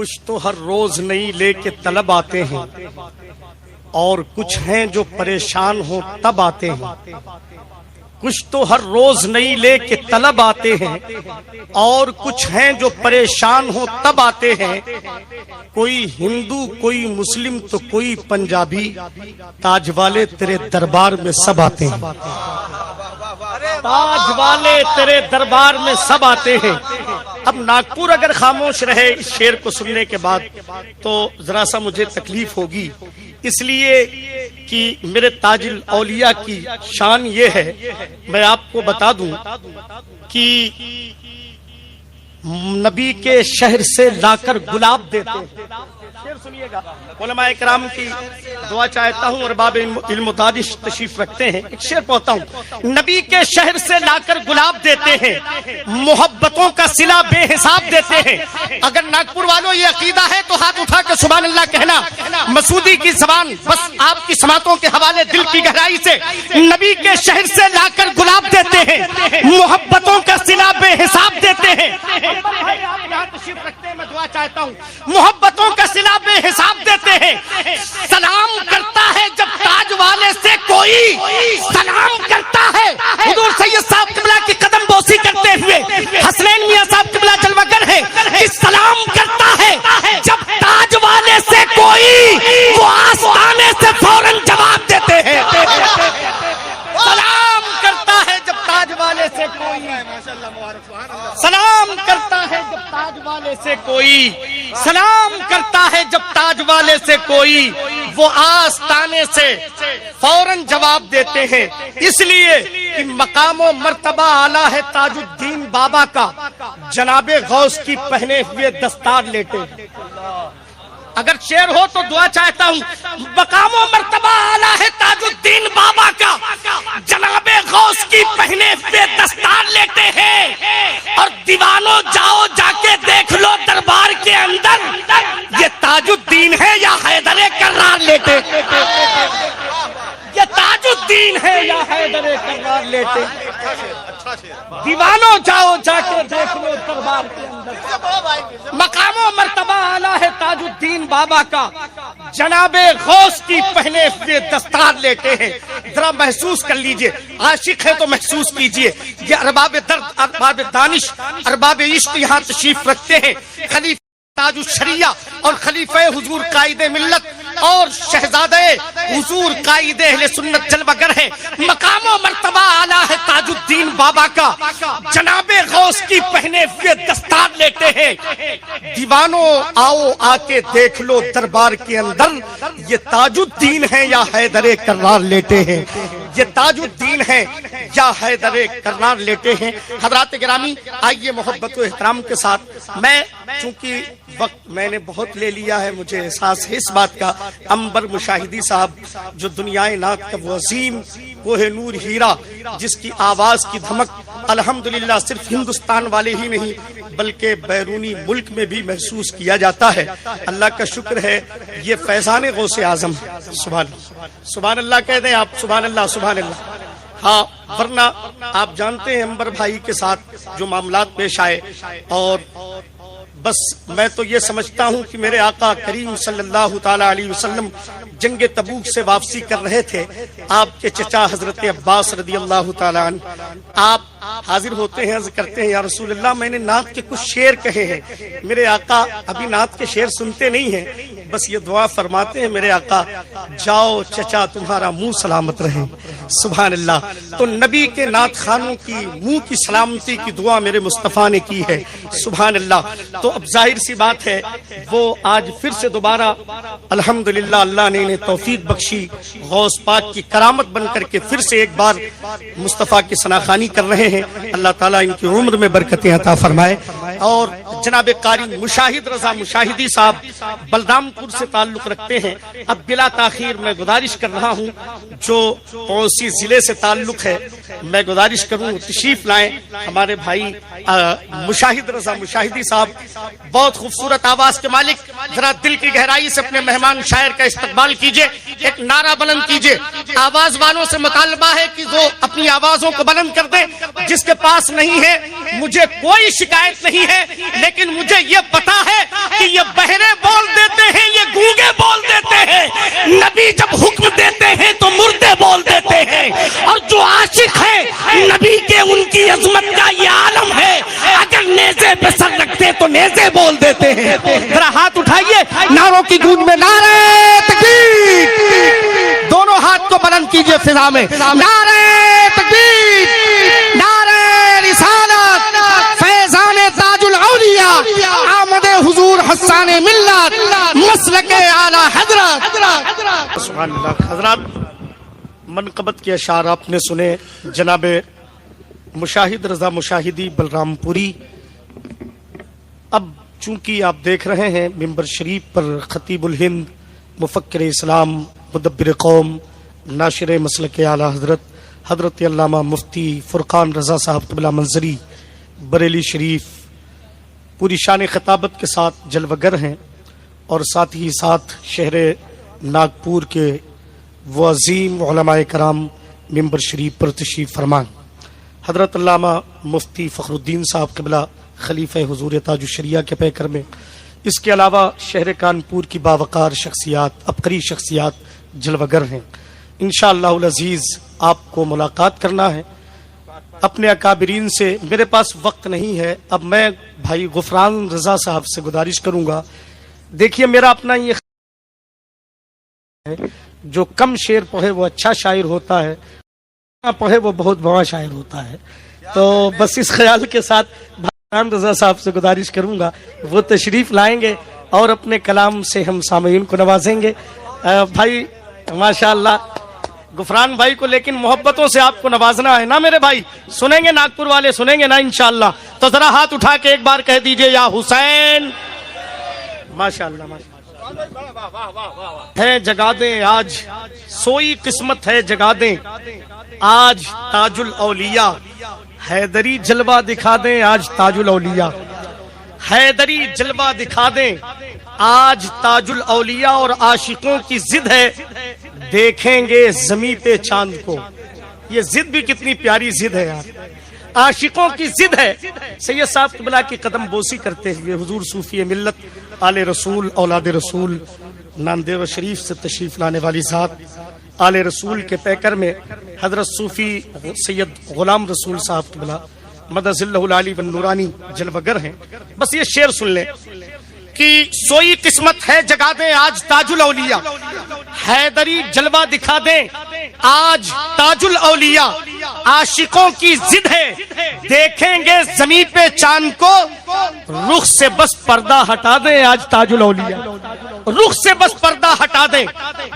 کچھ تو ہر روز نئی لے کے طلب آتے ہیں اور کچھ ہیں جو پریشان ہوں تب آتے ہیں. کچھ تو ہر روز نئی لے کے طلب آتے ہیں اور کچھ ہیں جو پریشان ہوں تب آتے ہیں. کوئی ہندو کوئی مسلم تو کوئی پنجابی، تاج والے تیرے دربار میں سب آتے ہیں. تاج والے تیرے دربار میں سب آتے ہیں. اب ناگپور اگر خاموش رہے اس شعر کو سننے کے بعد تو ذرا سا مجھے تکلیف ہوگی، اس لیے کہ میرے تاج الاولیاء کی شان یہ ہے. میں آپ کو بتا دوں کہ نبی کے شہر سے لا کر گلاب دیتے ہیں. شعر سنیے گا. علماء کرام کی دعا چاہتا ہوں اور باب علم و دانش تشریف رکھتے ہیں. ایک شعر پڑھتا ہوں. نبی کے شہر سے لا کر گلاب دیتے ہیں، محبتوں کا صلہ بے حساب دیتے ہیں. اگر ناگپور والوں یہ عقیدہ ہے تو ہاتھ اٹھا کر سبحان اللہ کہنا. مسعودی کی زبان بس آپ کی سماعتوں کے حوالے دل کی گہرائی سے. نبی کے شہر سے لا کر گلاب دیتے ہیں، محبتوں کا صلہ بے حساب دیتے ہیں. تشریف رکھتے ہیں. میں دعا چاہتا ہوں. محبتوں کا صلہ بے حساب دیتے ہیں. سلام کرتا ہے جب تاج والے سے کوئی، سلام کرتا ہے حضور سید صاحب قبلہ کی قدم بوسی کرتے ہوئے. حسنین میاں صاحب قبلہ جلوہ گر ہے کہ سلام کرتا ہے جب تاج والے سے کوئی، وہ آستانے سے فوراً جواب دیتے ہیں. سلام کرتا ہے جب تاج والے سے کوئی، سلام کرتا ہے جب تاج والے سے کوئی، سلام کرتا ہے جب تاج والے سے کوئی، وہ آستانے سے فوراً جواب دیتے ہیں. اس لیے کہ مقام و مرتبہ اعلیٰ ہے تاج الدین بابا کا، جناب غوث کی پہنے ہوئے دستار لیٹے. اگر شعر ہو تو دعا چاہتا ہوں. مقام و مرتبہ اعلیٰ ہے تاج الدین بابا کا، جناب غوث کی پہنے ہوئے دستار لیتے ہیں. اور دیوانوں جاؤ جا کے دیکھ لو دربار کے اندر، یہ تاج الدین ہے یا حیدر کرار لیتے. یہ تاج الدین ہے یا حیدر کرار لیتے. دیوانوں جاؤ جا کے دیکھ لو دربار کے اندر. مقام و مرتبہ اعلیٰ ہے تاج الدین بابا کا، جناب غوث کی پہنے ہوئے دستار لیتے ہیں. ذرا محسوس کر لیجئے، عاشق ہے تو محسوس کیجئے. یہ ارباب درد، ارباب دانش، ارباب عشق یہاں تشریف رکھتے ہیں. خلیفہ تاج الشریعہ اور خلیفہ حضور قائد ملت اور شہزادہ حضور قائد اہل سنت جلوہ گر ہے. مقام و مرتبہ اعلیٰ ہے تاج الدین بابا کا، جناب غوث کی پہنے ہوئے دستار لیتے ہیں. دیوانوں آؤ آ کے دیکھ لو دربار کے اندر، یہ تاج الدین ہے یا حیدر کرار لیتے ہیں. یہ تاج الدین ہے یا حیدر کرار لیتے ہیں. حضرات گرامی، آئیے محبت و احترام کے ساتھ، میں چونکہ وقت میں نے بہت لے لیا ہے، مجھے احساس ہے اس بات کا. عنبر مشاہدی صاحب جو دنیائے نعت کا وہ عظیم کوہ نور ہیرا، جس کی آواز کی دھمک الحمدللہ صرف ہندوستان والے ہی نہیں بلکہ بیرونی ملک میں بھی محسوس کیا جاتا ہے. اللہ کا شکر ہے یہ فیضان غوث اعظم. سبحان اللہ، سبحان اللہ کہہ دیں آپ. سبحان اللہ، سبحان اللہ. ہاں، ورنہ آپ جانتے ہیں عنبر بھائی کے ساتھ جو معاملات پیش آئے. اور بس میں تو یہ سمجھتا ہوں کہ میرے آقا کریم صلی اللہ تعالی علیہ وسلم جنگ تبوک سے واپسی کر رہے تھے. آپ کے چچا حضرت عباس رضی اللہ تعالی عنہ آپ حاضر ہوتے ہیں، عرض کرتے ہیں یا رسول اللہ میں نے نعت کے کچھ شعر کہے ہیں. میرے آقا ابھی نعت کے شعر سنتے نہیں ہیں، بس یہ دعا فرماتے ہیں میرے آقا، جاؤ چچا تمہارا منہ سلامت رہے. سبحان اللہ. تو نبی کے نعت خانوں کی منہ کی سلامتی کی دعا میرے مصطفیٰ نے کی ہے. سبحان اللہ. تو اب ظاہر سی بات ہے وہ آج پھر سے دوبارہ الحمدللہ اللہ نے انہیں توفیق بخشی، غوث پاک کی کرامت بن کر کے پھر سے ایک بار مصطفیٰ کی ثناخوانی کر رہے ہیں. اللہ تعالیٰ ان کی عمر میں برکتیں عطا فرمائے. اور جناب قاری مشاہد رضا مشاہدی صاحب بلرام پور سے تعلق رکھتے ہیں. اب بلا تاخیر میں گزارش کر رہا ہوں جو پڑوسی ضلع سے تعلق ہے، میں گزارش کروں تشریف لائیں ہمارے بھائی مشاہد رضا مشاہدی صاحب. بہت خوبصورت آواز کے مالک، ذرا دل کی گہرائی سے اپنے مہمان شاعر کا استقبال کیجئے، ایک نعرہ بلند کیجئے. آواز والوں سے مطالبہ ہے کہ وہ اپنی آوازوں کو بلند کر دیں. جس کے پاس نہیں ہے مجھے کوئی شکایت نہیں ہے، لیکن مجھے یہ پتا ہے کہ یہ بہر نیزے بول دیتے ہیں. ذرا ہاتھ اٹھائیے نعروں کی گونج میں. نعرہ تکبیر. دونوں ہاتھ کو بلند کیجئے فضا میں. نعرہ تکبیر, نعرہ رسالت, فیضان تاج الاولیاء, آمد حضور حسان ملت, مسلک اعلی حضرت. سبحان اللہ. حضرات, منقبت کے اشعار آپ نے سنے جناب مشاہد رضا مشاہدی بلرام پوری. اب چونکہ آپ دیکھ رہے ہیں ممبر شریف پر خطیب الہند, مفکر اسلام, مدبر قوم, ناشر مسلک اعلی حضرت حضرت علامہ مفتی فرقان رضا صاحب قبلہ منظری بریلی شریف پوری شان خطابت کے ساتھ جلوہ گر ہیں, اور ساتھ ہی ساتھ شہر ناگپور کے وہ عظیم علماء کرام ممبر شریف پر تشریف فرمان حضرت علامہ مفتی فخر الدین صاحب قبلہ خلیفہ حضور تاج الشریعہ کے پیکر میں. اس کے علاوہ شہر کانپور کی باوقار شخصیات, عبقری شخصیات جلوہ گر ہیں. انشاءاللہ العزیز آپ کو ملاقات کرنا ہے اپنے اکابرین سے. میرے پاس وقت نہیں ہے. اب میں بھائی غفران رضا صاحب سے گزارش کروں گا. دیکھیے میرا اپنا یہ جو کم شعر پڑھے وہ اچھا شاعر ہوتا ہے, پڑھے وہ بہت بڑا شاعر ہوتا ہے. تو بس اس خیال کے ساتھ غفران رضا صاحب سے گزارش کروں گا وہ تشریف لائیں گے اور اپنے کلام سے ہم سامعین کو نوازیں گے. بھائی ماشاءاللہ غفران بھائی کو لیکن محبتوں سے آپ کو نوازنا ہے نا میرے بھائی. سنیں گے ناگپور والے, سنیں گے نا انشاءاللہ. تو ذرا ہاتھ اٹھا کے ایک بار کہہ دیجئے یا حسین. ماشاءاللہ ماشاءاللہ. ہے جگا دیں آج سوئی قسمت ہے, جگا دیں آج تاج الاولیاء. حیدری جلوہ دکھا دیں آج تاج الاولیاء. حیدری جلوہ دکھا دیں آج تاج الاولیاء. اور عاشقوں کی ضد ہے دیکھیں گے زمیں پہ چاند کو. یہ ضد بھی کتنی پیاری ضد ہے یار, عاشقوں کی ضد ہے. سید صاحب قبلہ کی قدم بوسی کرتے ہوئے حضور صوفی ملت, آل رسول, اولاد رسول, ناندیڑ شریف سے تشریف لانے والی ذات, آل رسول کے پیکر میں حضرت صوفی سید غلام رسول صاحب قبلہ مدد اللہ العلی والنورانی جلوہ گر ہیں. بس یہ شعر سن لیں کہ سوئی قسمت ہے جگا دیں آج تاج الاولیاء. حیدری جلوہ دکھا دیں آج تاج الاولیاء. عاشقوں کی ضد ہے دیکھیں گے زمین پہ چاند کو. رخ سے بس پردہ ہٹا دیں آج تاج الاولیاء. رخ سے بس پردہ ہٹا دیں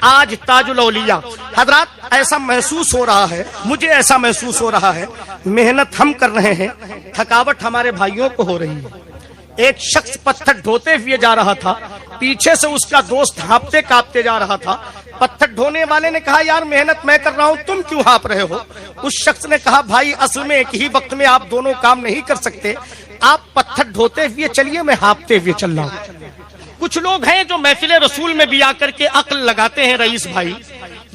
آج تاج الاولیاء. حضرات ایسا محسوس ہو رہا ہے, مجھے ایسا محسوس ہو رہا ہے, محنت ہم کر رہے ہیں, تھکاوٹ ہمارے بھائیوں کو ہو رہی ہے. ایک شخص پتھر ڈھوتے ہوئے جا رہا تھا, پیچھے سے اس کا دوست ہانپتے کانپتے جا رہا تھا. پتھر ڈھونے والے نے کہا یار محنت میں کر رہا ہوں, تم کیوں ہانپ رہے ہو؟ اس شخص نے کہا بھائی اصل میں ایک ہی وقت میں آپ دونوں کام نہیں کر سکتے, آپ پتھر ڈھوتے ہوئے چلیے, میں ہانپتے ہوئے چل رہا ہوں. کچھ لوگ ہیں جو محفل رسول میں بھی آ کر کے عقل لگاتے ہیں رئیس بھائی,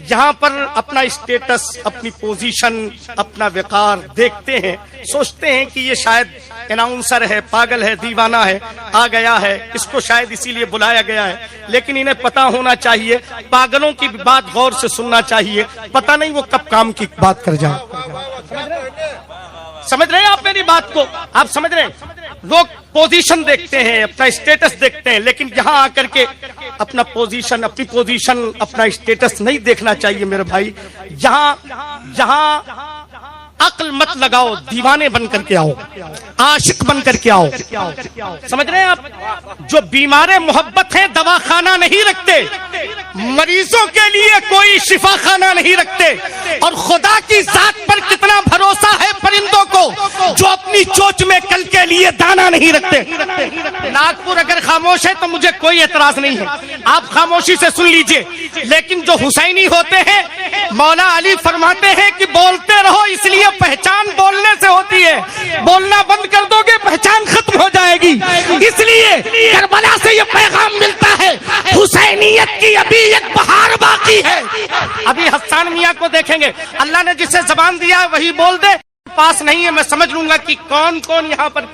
یہاں پر اپنا اسٹیٹس, اپنی پوزیشن, اپنا وقار دیکھتے ہیں, سوچتے ہیں کہ یہ شاید اناؤنسر ہے, پاگل ہے, دیوانہ ہے, آ گیا ہے, اس کو شاید اسی لیے بلایا گیا ہے. لیکن انہیں پتا ہونا چاہیے, پاگلوں کی بات غور سے سننا چاہیے, پتہ نہیں وہ کب کام کی بات کر جائے. سمجھ رہے ہیں آپ میری بات کو؟ آپ سمجھ رہے ہیں؟ لوگ پوزیشن دیکھتے ہیں, اپنا اسٹیٹس دیکھتے ہیں, لیکن یہاں آ کر کے اپنا پوزیشن, اپنی پوزیشن, اپنا اسٹیٹس نہیں دیکھنا چاہیے میرے بھائی. یہاں عقل مت لگاؤ, دیوانے بن کر کے آؤ, عاشق بن کر کے آؤ. سمجھ رہے ہیں آپ؟ جو بیمار محبت ہیں دوا خانہ نہیں رکھتے, مریضوں کے لیے کوئی شفا خانہ نہیں رکھتے. اور خدا کی ذات پر کتنا بھروسہ ہے پرندوں کو جو اپنی چوچ میں کل کے لیے دانا نہیں رکھتے. ناگپور اگر خاموش ہے تو مجھے کوئی اعتراض نہیں ہے, آپ خاموشی سے سن لیجئے. لیکن جو حسینی ہوتے ہیں, مولا علی فرماتے ہیں کہ بولتے رہو, اس لیے پہچان بولنے سے ہوتی ہے, بولنا بند کر دو گے پہچان ختم ہو جائے گی. اس لیے کربلا سے یہ پیغام ملتا ہے, حسینیت کی ابھی ایک بہار باقی ہے. ابھی حسان میاں کو دیکھیں گے, اللہ نے جسے زبان دیا ہے وہی بول دے, پاس نہیں ہے میں سمجھ لوں گا کہ کون کون یہاں پر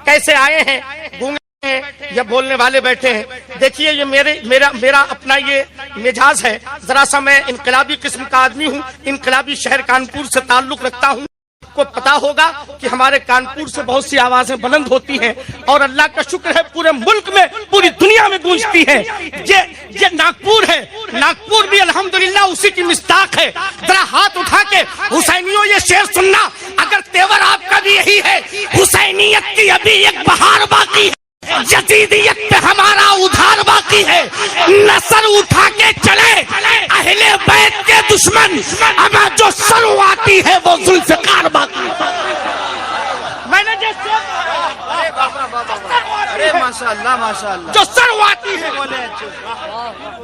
کیسے آئے ہیں, گونگے ہیں یا بولنے والے بیٹھے ہیں. دیکھیے یہ میرا اپنا یہ مزاج ہے, ذرا سا میں انقلابی قسم کا آدمی ہوں, انقلابی شہر کانپور سے تعلق رکھتا ہوں. کو پتا ہوگا کہ ہمارے کانپور سے بہت سی آوازیں بلند ہوتی ہیں اور اللہ کا شکر ہے پورے ملک میں پوری دنیا میں گونجتی ہے. یہ ناگپور ہے, ناگپور بھی الحمدللہ اسی کی مصداق ہے. ذرا ہاتھ اٹھا کے حسینیوں یہ شعر سننا, اگر تیور آپ کا بھی یہی ہے, حسینیت کی ابھی ایک بہار باقی ہے, یزیدیت پہ ہمارا ادھار باقی ہے. نسل اٹھا کے چلے اہل بیت کے دشمن, اب جو سر آتی ہے وہ ذوالفقار باقی ہے. میں نے ماشاءاللہ جو سر آتی ہے,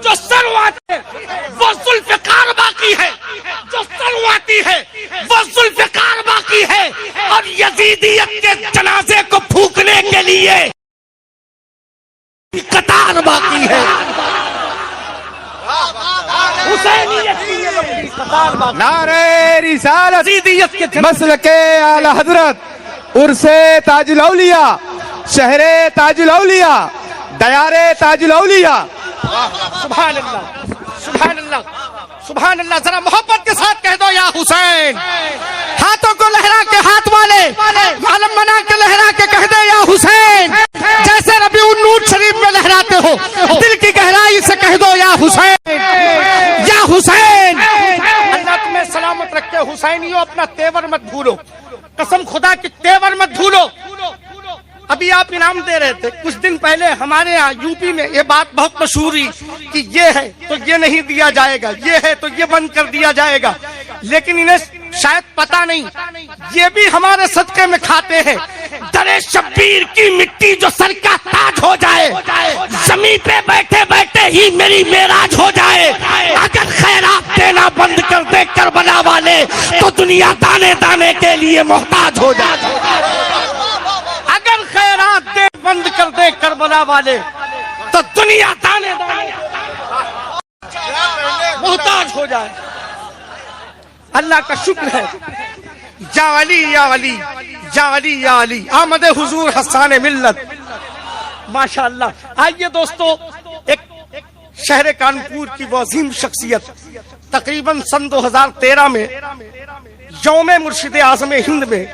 جو سر آتی ہے وہ ذوالفقار باقی ہے, جو سر آتی ہے وہ ذوالفقار باقی ہے. اور یزیدیت کے جنازے کو پھونکنے کے لیے قطار باقی ہے. حسینیت کی یہ لمبی قطار باقی ہے. نعرہ رسالت, یزیدیت کے مسلک اعلی حضرت, عرس تاج الاولیاء, شہر تاج الاولیاء, دیار تاج الاولیاء. سبحان اللہ, سبحان اللہ, سبحان اللہ. ذرا محبت کے ساتھ کہہ دو یا حسین. ہاتھوں کو لہرا کے, ہاتھ والے معلم بنا کے لہرا کے کہہ دے یا حسین, جیسے ربیع النور شریف میں لہراتے ہو. دل کی گہرائی سے کہہ دو یا حسین, یا حسین. اللہ تمہیں سلامت رکھے. حسینیوں اپنا تیور مت بھولو, قسم خدا کی تیور مت بھولو. ابھی آپ انعام دے رہے تھے کچھ دن پہلے, ہمارے یہاں یو پی میں یہ بات بہت مشہور ہوئی کہ یہ ہے تو یہ نہیں دیا جائے گا, یہ ہے تو یہ بند کر دیا جائے گا. لیکن انہیں شاید پتا نہیں یہ بھی ہمارے صدقے میں کھاتے ہیں. درے شبیر کی مٹی جو سر کا تاج ہو جائے, زمین پہ بیٹھے بیٹھے ہی میری معراج ہو جائے. اگر خیرات دینا بند کر دے کربلا والے تو دنیا دانے دانے کے لیے محتاج ہو جائے. اگر خیرات دے بند کر دے کربلا والے تو دنیا دانے دانے محتاج ہو جائے. اللہ کا شکر ہے. یا علی یا علی یا علی یا علی, آمد حضور حسان ملت. ماشاءاللہ. آئیے دوستو, ایک شہر کانپور کی وہ عظیم شخصیت تقریباً سن 2013 میں یوم مرشد اعظم ہند میں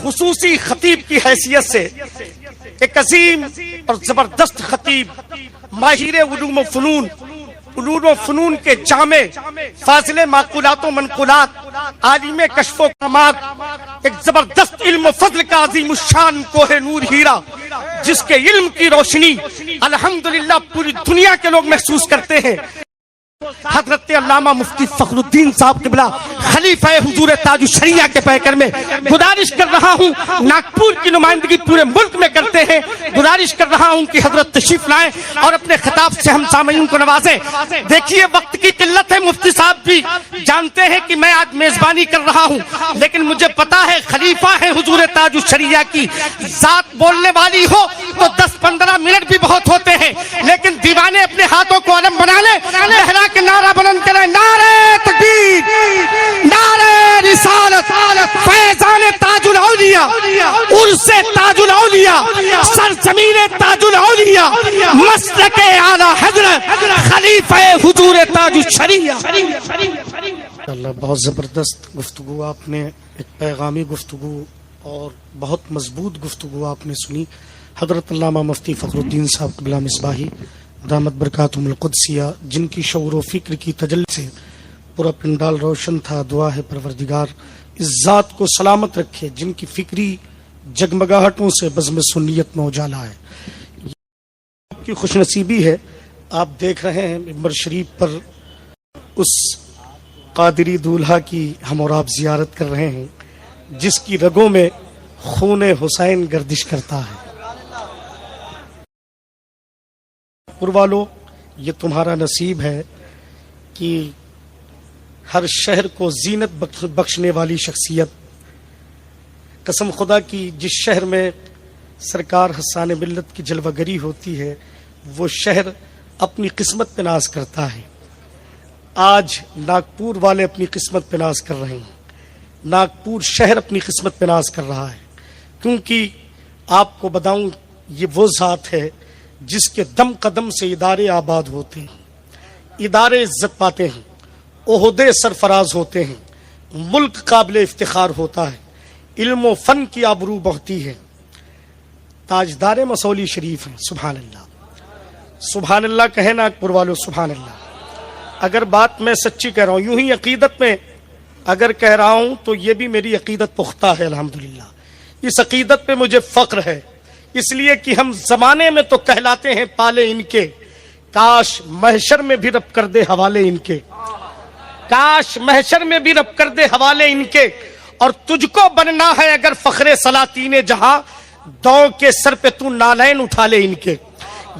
خصوصی خطیب کی حیثیت سے ایک عظیم اور زبردست خطیب, ماہر علوم و فنون کے جامع, فاضل معقولات و منقولات, عالم کشف و کرامات, ایک زبردست علم و فضل کا عظیم الشان کوہ نور ہیرا, جس کے علم کی روشنی الحمدللہ پوری دنیا کے لوگ محسوس کرتے ہیں. حضرت علامہ مفتی فخر الدین صاحب قبلہ خلیفہ حضور تاج الشریعہ کے پیکر میں گزارش کر رہا ہوں, ناگپور کی نمائندگی پورے ملک میں کرتے ہیں, گزارش کر رہا ہوں کہ حضرت تشریف لائیں اور اپنے خطاب سے ہم سامعین کو نوازیں. دیکھیے وقت کی قلت ہے, مفتی صاحب بھی جانتے ہیں کہ میں آج میزبانی کر رہا ہوں, لیکن مجھے پتا ہے خلیفہ ہے حضور تاج الشریعہ کی ذات بولنے والی ہو تو 10-15 منٹ بھی بہت ہوتے ہیں, لیکن دیوانے اپنے ہاتھوں کو علم بنا لیں, لہرا کے نعرہ بلند کریں, نعرہ تکبیر, نعرہ رسالت, فیضان تاج الاولیاء, عرس تاج الاولیاء, سرزمین تاج الاولیاء, مسلک اعلی حضرت خلیفہ حضور تاج الشریعہ. اللہ بہت زبردست گفتگو آپ نے, ایک پیغامی گفتگو اور بہت مضبوط گفتگو آپ نے سنی. حضرت علامہ مفتی فخر الدین صاحب قبلہ مصباحی دامت برکاتہم القدسیہ, جن کی شعور و فکر کی تجلی سے پورا پنڈال روشن تھا. دعا ہے پروردگار اس ذات کو سلامت رکھے جن کی فکری جگمگاہٹوں سے بزم سنیت میں اجالا ہے. آپ کی خوش نصیبی ہے, آپ دیکھ رہے ہیں ممبر شریف پر اس قادری دولہا کی ہم اور آپ زیارت کر رہے ہیں جس کی رگوں میں خون حسین گردش کرتا ہے. والو, یہ تمہارا نصیب ہے کہ ہر شہر کو زینت بخشنے والی شخصیت, قسم خدا کی جس شہر میں سرکار حسان ملت کی جلوہ گری ہوتی ہے وہ شہر اپنی قسمت پہ ناز کرتا ہے. آج ناگپور والے اپنی قسمت پہ ناز کر رہے ہیں, ناگپور شہر اپنی قسمت پہ ناز کر رہا ہے, کیونکہ آپ کو بتاؤں یہ وہ ذات ہے جس کے دم قدم سے ادارے آباد ہوتے ہیں, ادارے عزت پاتے ہیں, عہدے سرفراز ہوتے ہیں, ملک قابل افتخار ہوتا ہے. علم و فن کی آبرو بہتی ہے، تاجدار مسولی شریف ہیں. سبحان اللہ، سبحان اللہ کہے ناگپور والو، سبحان اللہ. اگر بات میں سچی کہہ رہا ہوں، یوں ہی عقیدت میں اگر کہہ رہا ہوں تو یہ بھی میری عقیدت پختہ ہے الحمدللہ. اس عقیدت پہ مجھے فخر ہے، اس لیے کہ ہم زمانے میں تو کہلاتے ہیں پالے ان کے، کاش محشر میں بھی رب کر دے حوالے ان کے، کاش محشر میں بھی رب کر دے حوالے ان کے. اور تجھ کو بننا ہے اگر فخر سلاطین جہاں، دو کے سر پہ تو نالین اٹھا لے ان کے.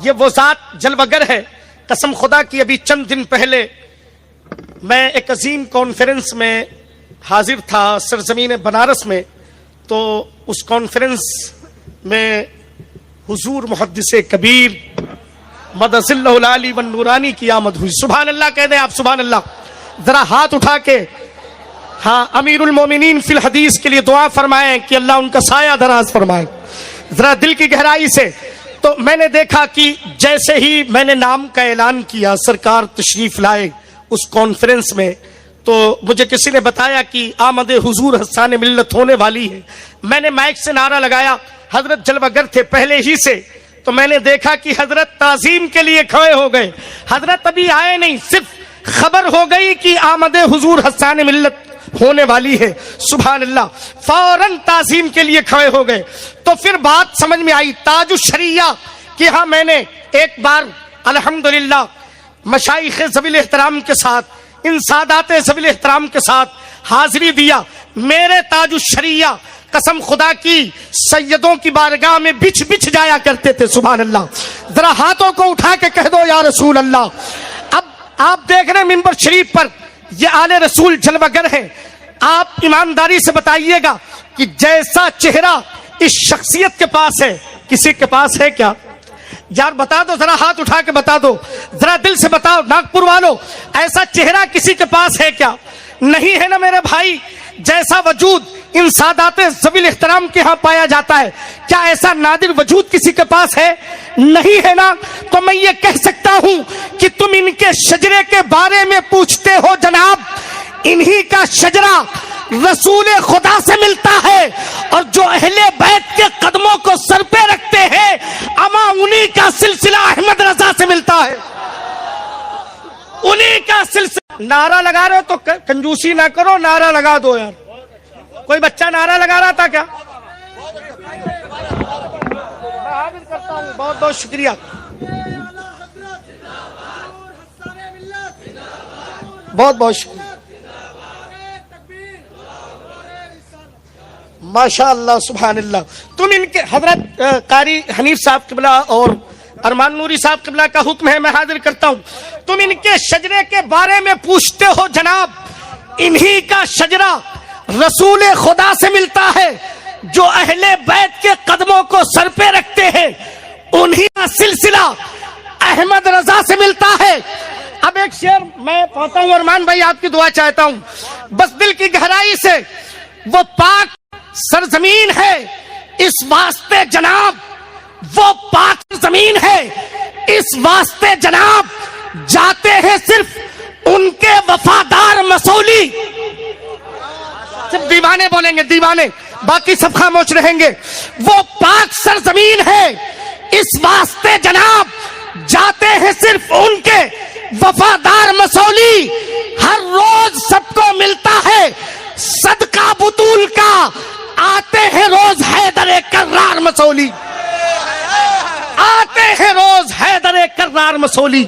یہ وہ ذات جلوگر ہے. قسم خدا کی ابھی چند دن پہلے میں ایک عظیم کانفرنس میں حاضر تھا سرزمین بنارس میں. تو اس کانفرنس میں حضور محدث کبیر مدث اللہ العالی والنورانی کی آمد ہوئی. سبحان اللہ کہہ دیں آپ، سبحان اللہ. ذرا ہاتھ اٹھا کے ہاں امیر المومنین فی الحدیث کے لیے دعا فرمائیں کہ اللہ ان کا سایہ دراز فرمائے. ذرا دل کی گہرائی سے. تو میں نے دیکھا کہ جیسے ہی میں نے نام کا اعلان کیا، سرکار تشریف لائے اس کانفرنس میں، تو مجھے کسی نے بتایا کہ آمد حضور حسان ملت ہونے والی ہے. میں نے مائک سے نعرہ لگایا، حضرت جلوگر تھے پہلے ہی سے. تو میں نے دیکھا کہ حضرت تعظیم کے لیے کھڑے ہو گئے. حضرت ابھی آئے نہیں، صرف خبر ہو گئی کہ آمد حضور حسان ملت ہونے والی ہے. سبحان اللہ، فوراً تعظیم کے لیے کھڑے ہو گئے. تو پھر بات سمجھ میں آئی تاج الشریعہ کہ ہاں میں نے ایک بار الحمدللہ مشائخ ذوی الاحترام کے ساتھ، ان سادات ذوی الاحترام کے ساتھ حاضری دیا. میرے تاج الشریعہ قسم خدا کی سیدوں کی بارگاہ میں بچھ بچھ جایا کرتے تھے. سبحان اللہ. ذرا ہاتھوں کو اٹھا کے کہہ دو یا رسول اللہ. اب آپ دیکھ رہے ہیں ممبر شریف پر یہ آل رسول جلوگر ہے. آپ ایمانداری سے بتائیے گا کہ جیسا چہرہ اس شخصیت کے پاس ہے، کسی کے پاس ہے کیا؟ یار بتا دو، ذرا ہاتھ اٹھا کے بتا دو، ذرا دل سے بتاؤ ناگپور والو، ایسا چہرہ کسی کے پاس ہے کیا؟ نہیں ہے نا میرے بھائی. جیسا وجود ان سادات ذوی الاحترام کے ہاں پایا جاتا ہے، کیا ایسا نادر وجود کسی کے پاس ہے؟ نہیں ہے نا. تو میں یہ کہہ سکتا ہوں کہ تم ان کے شجرے کے بارے میں پوچھتے ہو جناب، انہی کا شجرہ رسول خدا سے ملتا ہے، اور جو اہل بیت کے قدموں کو سر پہ رکھتے ہیں اما انہی کا سلسلہ احمد رضا سے ملتا ہے، انہی کا سلسلہ. نعرہ لگا رہے ہو تو کنجوسی نہ کرو، نعرہ لگا دو یار. کوئی بچہ نعرہ لگا رہا تھا کیا؟ بہت بہت شکریہ. بہت بہت شکریہ. ماشاء اللہ سبحان اللہ. تم ان کے حضرت قاری حنیف صاحب قبلہ اور ارمان نوری صاحب قبلہ کا حکم ہے، میں حاضر کرتا ہوں. تم ان کے شجرے کے بارے میں پوچھتے ہو جناب، انہی کا شجرہ رسول خدا سے ملتا ہے، جو اہل بیت کے قدموں کو سر پہ رکھتے ہیں انہی کا سلسلہ احمد رضا سے ملتا ہے. اب ایک شعر میں پڑھتا ہوں، ارمان بھائی آپ کی دعا چاہتا ہوں بس دل کی گہرائی سے. وہ پاک سرزمین ہے اس واسطے جناب، وہ پاک زمین ہے اس واسطے جناب، جاتے ہیں صرف ان کے وفادار مسولی. صرف دیوانے بولیں گے، دیوانے، باقی سب خاموش رہیں گے. وہ پاک سرزمین ہے اس واسطے جناب، جاتے ہیں صرف ان کے وفادار مسولی. ہر روز سب کو ملتا ہے صدقہ بطول کا، آتے ہیں روز حیدر کرار مسولی، آتے ہیں روز حیدر کرار مسولی،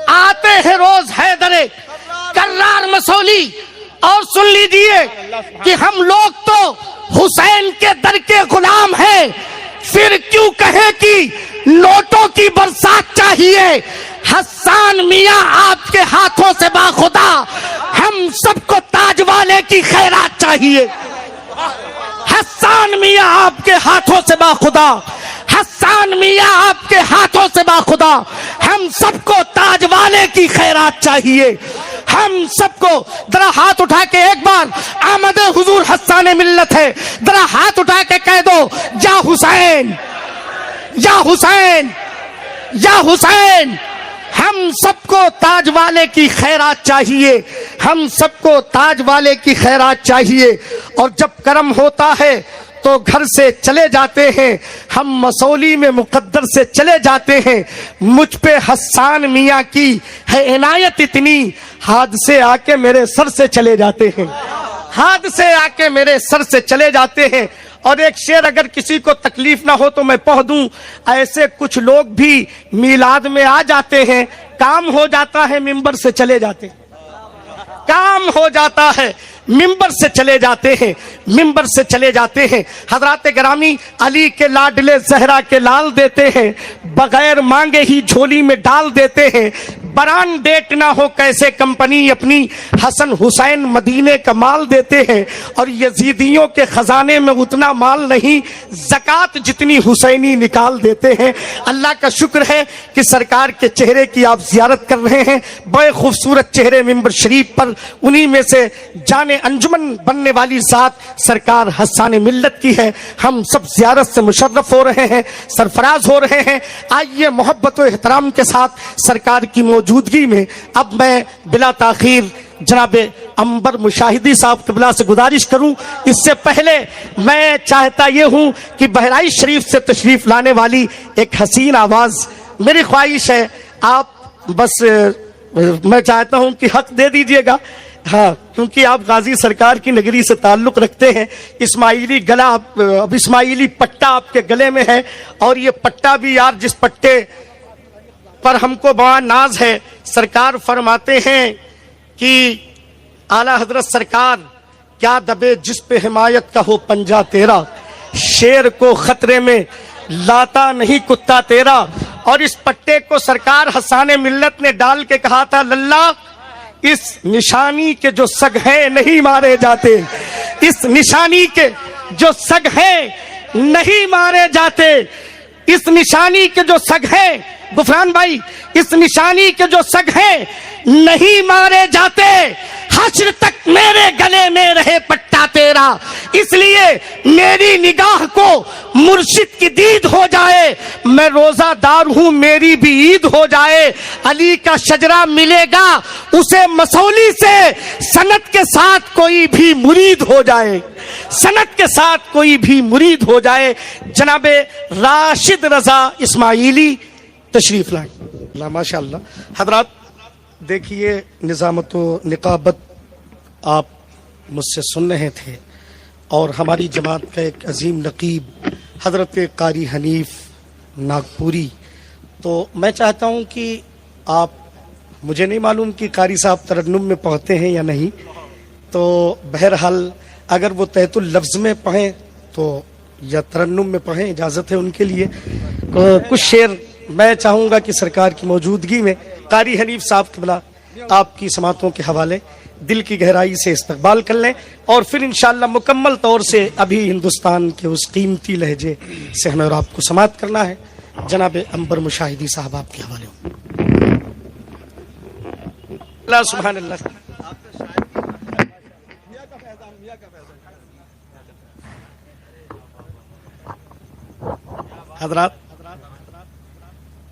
آتے ہیں روز حیدر کرار مسولی. اور سن لیجئے کہ ہم لوگ تو حسین کے در کے غلام ہیں، پھر کیوں کہیں کہ نوٹوں کی برسات چاہیے. حسان میاں آپ کے ہاتھوں سے باخدا، ہم سب کو تاج والے کی خیرات چاہیے. حسان میاں آپ کے ہاتھوں سے باخدا، حسان میاں آپ کے ہاتھوں سے باخدا، ہم سب کو تاج والے کی خیرات چاہیے. ہم سب کو ذرا ہاتھ اٹھا کے ایک بار آمد حضور حسان ملت ہے، ذرا ہاتھ اٹھا کے کہہ دو یا حسین یا حسین یا حسین. ہم سب کو تاج والے کی خیرات چاہیے، ہم سب کو تاج والے کی خیرات چاہیے، اور جب کرم ہوتا ہے تو گھر سے چلے جاتے ہیں، ہم مسولی میں مقدر سے چلے جاتے ہیں۔ مجھ پہ حسان میاں کی ہے عنایت اتنی، ہاتھ سے آ کے میرے سر سے چلے جاتے ہیں، ہاتھ سے آ کے میرے سر سے چلے جاتے ہیں۔ اور ایک شعر اگر کسی کو تکلیف نہ ہو تو میں پڑھ دوں، ایسے کچھ لوگ بھی میلاد میں آ جاتے ہیں، کام ہو جاتا ہے ممبر سے چلے جاتے ہیں، کام ہو جاتا ہے ممبر سے چلے جاتے ہیں، ممبر سے چلے جاتے ہیں۔ حضرات گرامی، علی کے لاڈلے زہرا کے لال دیتے ہیں، بغیر مانگے ہی جھولی میں ڈال دیتے ہیں۔ برانڈ ڈیٹ نہ ہو کیسے کمپنی اپنی، حسن حسین مدینے کا مال دیتے ہیں، اور یزیدیوں کے خزانے میں اتنا مال نہیں، زکوٰۃ جتنی حسینی نکال دیتے ہیں۔ اللہ کا شکر ہے کہ سرکار کے چہرے کی آپ زیارت کر رہے ہیں، بڑے خوبصورت چہرے ممبر شریف پر، انہی میں سے جانے انجمن بننے والی ذات سرکار حسان ملت کی ہے۔ ہم سب زیارت سے مشرف ہو رہے ہیں، سرفراز ہو رہے ہیں۔ آئیے محبت و احترام کے ساتھ سرکار کی موجودگی میں اب میں بلا تاخیر جناب عنبر مشاہدی صاحب قبلہ سے گزارش کروں، اس سے پہلے میں چاہتا یہ ہوں کہ بہرائچ شریف سے تشریف لانے والی ایک حسین آواز، میری خواہش ہے آپ بس میں چاہتا ہوں کہ حق دے دیجئے گا، ہاں، کیونکہ آپ غازی سرکار کی نگری سے تعلق رکھتے ہیں۔ اسماعیلی گلا، اب اسماعیلی پٹا آپ کے گلے میں ہے، اور یہ پٹا بھی یار جس پٹے پر ہم کو بڑا ناز ہے، سرکار فرماتے ہیں کہ اعلیٰ حضرت سرکار کیا دبے جس پہ حمایت کا ہو پنجہ تیرا، شیر کو خطرے میں لاتا نہیں کتا تیرا۔ اور اس پٹے کو سرکار حسان ملت نے ڈال کے کہا تھا، للہ اس نشانی کے جو سگ ہیں نہیں مارے جاتے، اس نشانی کے جو سگ ہیں نہیں مارے جاتے، اس نشانی کے جو سگ ہیں، غفران بھائی، اس نشانی کے جو سگ ہیں نہیں مارے جاتے، حشر تک میرے گلے میں رہے پٹا تیرا۔ اس لیے میری نگاہ کو مرشد کی دید ہو جائے، میں روزہ دار ہوں میری بھی عید ہو جائے۔ علی کا شجرہ ملے گا اسے مسولی سے، سنت کے ساتھ کوئی بھی مرید ہو جائے، سنت کے ساتھ کوئی بھی مرید ہو جائے۔ جناب راشد رضا اسماعیلی تشریف لائیں۔ ماشاء اللہ حضرات، دیکھیے نظامت و نقابت آپ مجھ سے سن رہے تھے، اور ہماری جماعت کا ایک عظیم نقیب حضرت قاری حنیف ناگپوری، تو میں چاہتا ہوں کہ آپ، مجھے نہیں معلوم کہ قاری صاحب ترنم میں پڑھتے ہیں یا نہیں، تو بہرحال اگر وہ تحت اللفظ میں پڑھیں تو یا ترنم میں پڑھیں، اجازت ہے ان کے لیے۔ کچھ شعر میں چاہوں گا کہ سرکار کی موجودگی میں قاری حنیف صاحب قبلہ آپ کی سماعتوں کے حوالے دل کی گہرائی سے استقبال کر لیں، اور پھر انشاءاللہ مکمل طور سے ابھی ہندوستان کے اس قیمتی لہجے سے ہمیں اور آپ کو سماعت کرنا ہے۔ جناب عنبر مشاہدی صاحب آپ کے حوالے ہوں۔ اللہ سبحان اللہ۔ حضرات،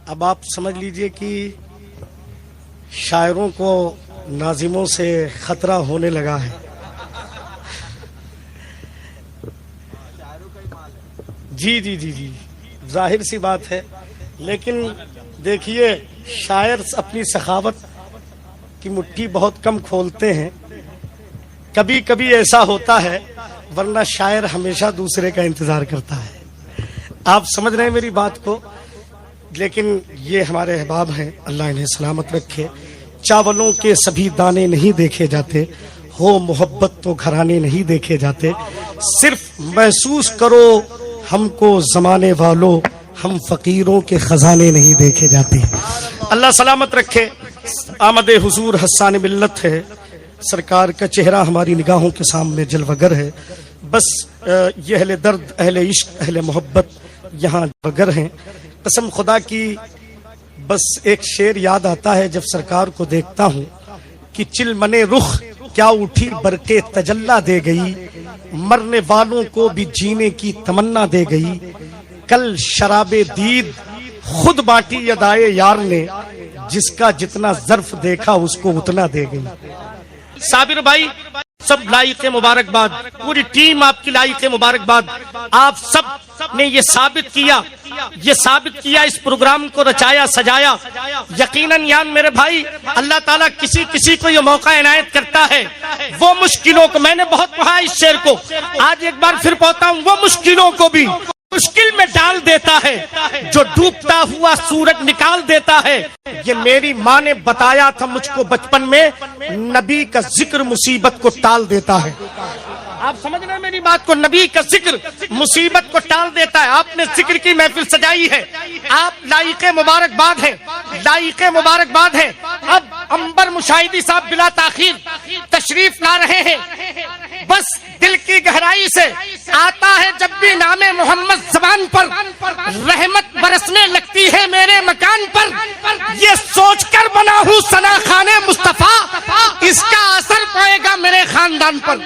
اب آپ سمجھ لیجئے کہ شاعروں کو ناظموں سے خطرہ ہونے لگا ہے۔ جی جی جی جی، ظاہر سی بات ہے، لیکن دیکھیے شاعر اپنی سخاوت کی مٹھی بہت کم کھولتے ہیں، کبھی کبھی ایسا ہوتا ہے، ورنہ شاعر ہمیشہ دوسرے کا انتظار کرتا ہے۔ آپ سمجھ رہے ہیں میری بات کو؟ لیکن یہ ہمارے احباب ہیں، اللہ انہیں سلامت رکھے۔ چاولوں کے سبھی دانے نہیں دیکھے جاتے، ہو محبت تو گھرانے نہیں دیکھے جاتے، صرف محسوس کرو ہم کو زمانے والوں، ہم فقیروں کے خزانے نہیں دیکھے جاتے۔ اللہ سلامت رکھے۔ آمد حضور حسان ملت ہے، سرکار کا چہرہ ہماری نگاہوں کے سامنے جلوہ گر ہے۔ بس یہ اہل درد، اہل عشق، اہل محبت یہاں جلوہ گر ہیں۔ قسم خدا کی بس ایک شعر یاد آتا ہے جب سرکار کو دیکھتا ہوں کہ چل منے رخ کیا اٹھی برقے تجلا دے گئی، مرنے والوں کو بھی جینے کی تمنا دے گئی، کل شراب دید خود بانٹی ادائے یار نے، جس کا جتنا ظرف دیکھا اس کو اتنا دے گئی. صابر بھائی سب لائق مبارکباد، پوری ٹیم آپ کی لائق مبارکباد. آپ سب نے یہ ثابت کیا اس پروگرام کو رچایا سجایا. یقیناً یان میرے بھائی اللہ تعالیٰ کسی کو یہ موقع عنایت کرتا ہے، وہ مشکلوں کو، میں نے بہت پڑھا اس شعر کو، آج ایک بار پھر پڑھتا ہوں، وہ مشکلوں کو بھی مشکل میں ڈال دیتا ہے، جو ڈوبتا ہوا سورج نکال دیتا ہے. یہ میری ماں نے بتایا تھا مجھ کو بچپن میں، نبی کا ذکر مصیبت کو ٹال دیتا ہے. آپ سمجھ رہے ہیں میری بات کو؟ نبی کا ذکر مصیبت کو ٹال دیتا ہے. آپ نے ذکر کی محفل سجائی ہے، آپ لائق مبارکباد ہیں، لائق مبارکباد ہیں. اب عنبر مشاہدی صاحب بلا تاخیر تشریف لا رہے ہیں. بس دل کی گہرائی سے آتا ہے جب بھی نام محمد زبان پر، رحمت برسنے لگتی ہے میرے مکان پر. یہ سوچ کر بنا ہوں ثنا خان مصطفیٰ، اس کا اثر پڑے گا میرے خاندان پر.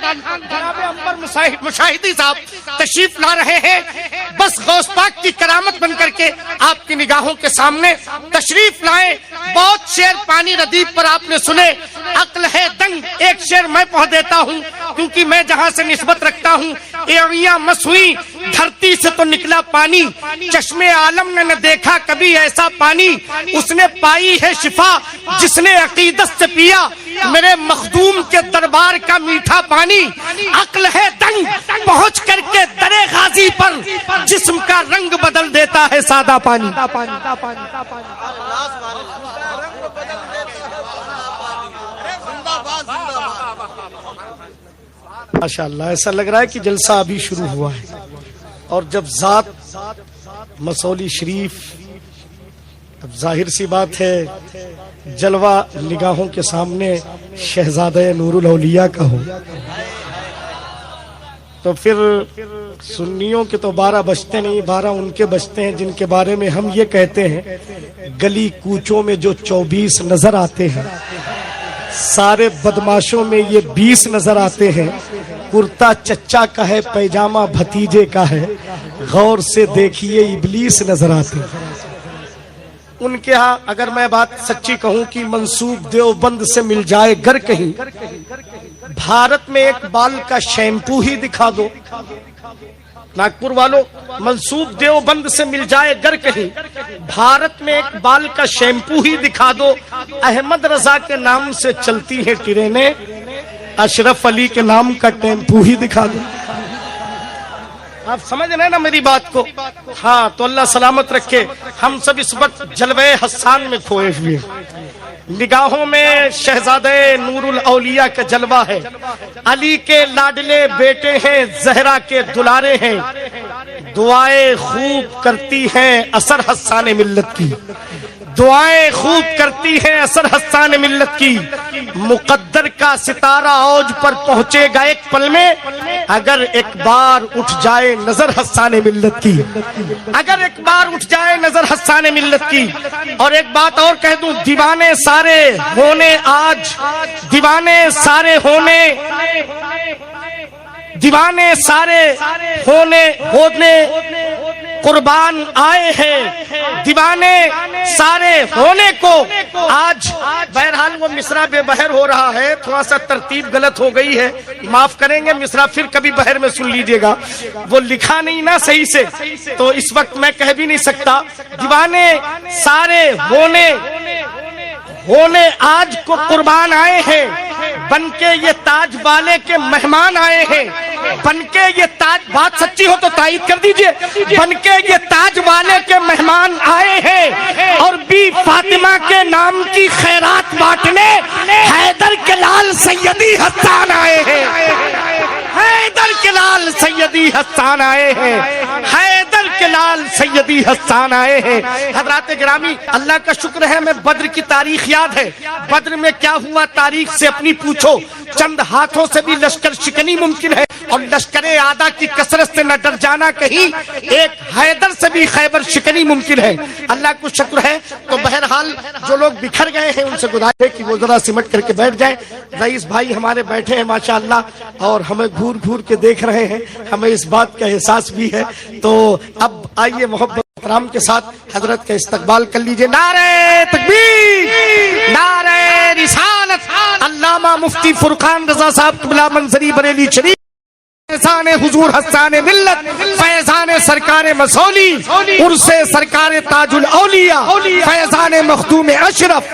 عنبر مشاہدی صاحب تشریف لا رہے ہیں، بس غوث پاک کی کرامت بن کر کے آپ کی نگاہوں کے سامنے تشریف لائے. بہت شعر پانی ردیف پر آپ نے سنے، عقل ہے دنگ ایک شعر میں پڑھ دیتا ہوں کیونکہ میں جہاں سے نسبت رکھتا ہوں. ایڑیاں مس ہوئی دھرتی سے تو نکلا پانی، چشمے عالم نے نہ دیکھا کبھی ایسا پانی. اس نے پائی ہے شفا جس نے عقیدت سے پیا میرے مخدوم کے دربار کا میٹھا پانی. عقل ہے دنگ پہنچ کر کے درے غازی پر، جسم کا رنگ بدل دیتا ہے سادہ پانی. ماشاءاللہ ایسا لگ رہا ہے کہ جلسہ ابھی شروع ہوا ہے. اور جب ذات مسولی شریف، اب ظاہر سی بات ہے جلوہ نگاہوں کے سامنے شہزادہ نور الاولیاء کا ہو تو پھر سنیوں کے تو 12 بجتے نہیں، 12 ان کے بجتے ہیں جن کے بارے میں ہم یہ کہتے ہیں گلی کوچوں میں جو 24 نظر آتے ہیں، سارے بدماشوں میں یہ 20 نظر آتے ہیں. کرتا چچا کا ہے، پیجامہ بھتیجے کا ہے، غور سے دیکھیے ابلیس نظر آتے ہیں. ان کے ہاں اگر میں بات سچی کہوں کہ منسوب دیوبند سے مل جائے گر کہیں، بھارت میں ایک بال کا شیمپو ہی دکھا دو. ناگپور والوں، منسوب دیوبند سے مل جائے گر کہیں، بھارت میں ایک بال کا شیمپو ہی دکھا دو. احمد رضا کے نام سے چلتی ہیں ٹرینیں، اشرف علی کے نام کا ٹیمپو ہی دکھا دو. آپ سمجھ رہے ہیں نا میری بات کو؟ ہاں تو اللہ سلامت رکھے. ہم سب اس وقت جلوہ حسان میں کھوئے ہوئے، نگاہوں میں شہزادہ نور الاولیاء کا جلوہ ہے. علی کے لاڈلے بیٹے ہیں، زہرا کے دلارے ہیں، دعائیں خوب کرتی ہیں اثر حسان ملت کی، دعائیں خوب کرتی ہیں اثر حسان ملت کی. مقدر کا ستارہ اوج پر پہنچے گا ایک پل میں، اگر ایک بار اٹھ جائے نظر حسان ملت کی، اگر ایک بار اٹھ جائے نظر حسان ملت کی. اور ایک بات اور کہہ دوں، دیوانے سارے ہونے آج، دیوانے سارے ہونے، دیوانے سارے ہونے قربان آئے ہیں، دیوانے سارے ہونے کو آج. بہرحال وہ مصرع بے بہر ہو رہا ہے، تھوڑا سا ترتیب غلط ہو گئی ہے، معاف کریں گے. مصرع پھر کبھی بہر میں سن لیجئے گا، وہ لکھا نہیں نا صحیح سے، تو اس وقت میں کہہ بھی نہیں سکتا. دیوانے سارے ہونے آج کو قربان آئے ہیں، بن کے یہ تاج والے کے مہمان آئے ہیں، بن کے یہ تاج، بات سچی ہو تو تائید کر دیجئے، بن کے یہ تاج والے کے مہمان آئے ہیں. اور بی فاطمہ کے نام کی خیرات بانٹنے حیدر کے لال سیدی حسان آئے ہیں، حیدر کے لال سیدی حسان آئے ہیں، حیدر کے لال سیدی حسان آئے ہیں. حضرات گرامی، اللہ کا شکر ہے میں بدر کی تاریخ یاد ہے. بدر میں کیا ہوا تاریخ سے اپنی پوچھو. چند ہاتھوں سے بھی لشکر شکنی ممکن ہے، اور لشکر آدھا کی کثرت سے نہ ڈر جانا کہیں، ایک حیدر سے بھی خیبر شکنی ممکن ہے. اللہ کو شکر ہے. تو بہرحال جو لوگ بکھر گئے ہیں ان سے گزارش ہے کہ وہ ذرا سمٹ کر کے بیٹھ جائیں. رئیس بھائی ہمارے بیٹھے ہیں ماشاءاللہ، اور ہمیں گھور گھور کے دیکھ رہے ہیں، ہمیں اس بات کا احساس بھی ہے. تو اب آئیے محبت احترام کے ساتھ حضرت کا استقبال کر لیجئے. نعرہ تکبیر! مفتی فرقان رضا صاحب قبلہ منظری بریلی شریف، فیضان حضور حسان ملت، فیضان سرکار مسولی، عرس سرکار تاج الاولیاء، فیضان مخدوم اشرف